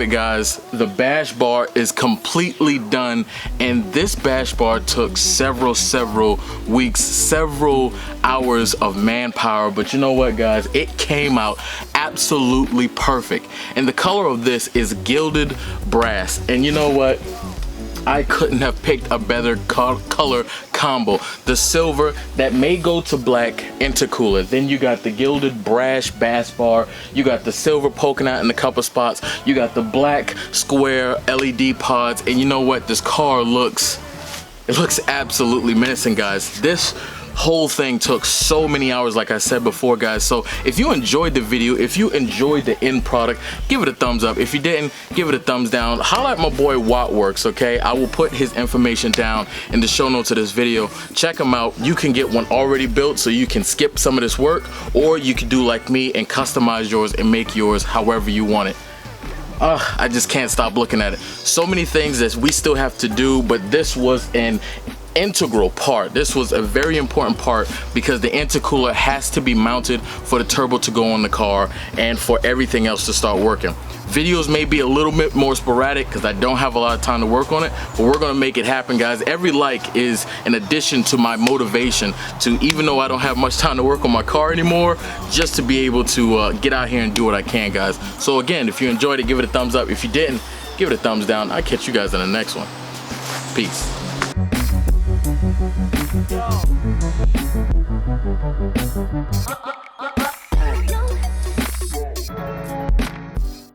it, guys. The bash bar is completely done, and this bash bar took several weeks, several hours of manpower, but you know what, guys, it came out absolutely perfect. And the color of this is gilded brass, and you know what, I couldn't have picked a better color combo. The silver that may go to black intercooler, then you got the gilded brass bass bar, you got the silver poking out in a couple spots, you got the black square LED pods, and you know what, this car looks absolutely menacing, guys. This whole thing took so many hours, like I said before, guys. So if you enjoyed the video, if you enjoyed the end product, give it a thumbs up. If you didn't, give it a thumbs down. Holla at my boy Wattwerks, okay? I will put his information down in the show notes of this video. Check him out. You can get one already built, so you can skip some of this work, or you can do like me and customize yours and make yours however you want it. I just can't stop looking at it. So many things that we still have to do, but this was an integral part. This was a very important part because the intercooler has to be mounted for the turbo to go on the car and for everything else to start working. Videos may be a little bit more sporadic because I don't have a lot of time to work on it, but we're gonna make it happen, guys. Every like is an addition to my motivation to, even though I don't have much time to work on my car anymore, just to be able to get out here and do what I can, guys. So again, if you enjoyed it, give it a thumbs up. If you didn't, give it a thumbs down. I'll catch you guys in the next one. Peace.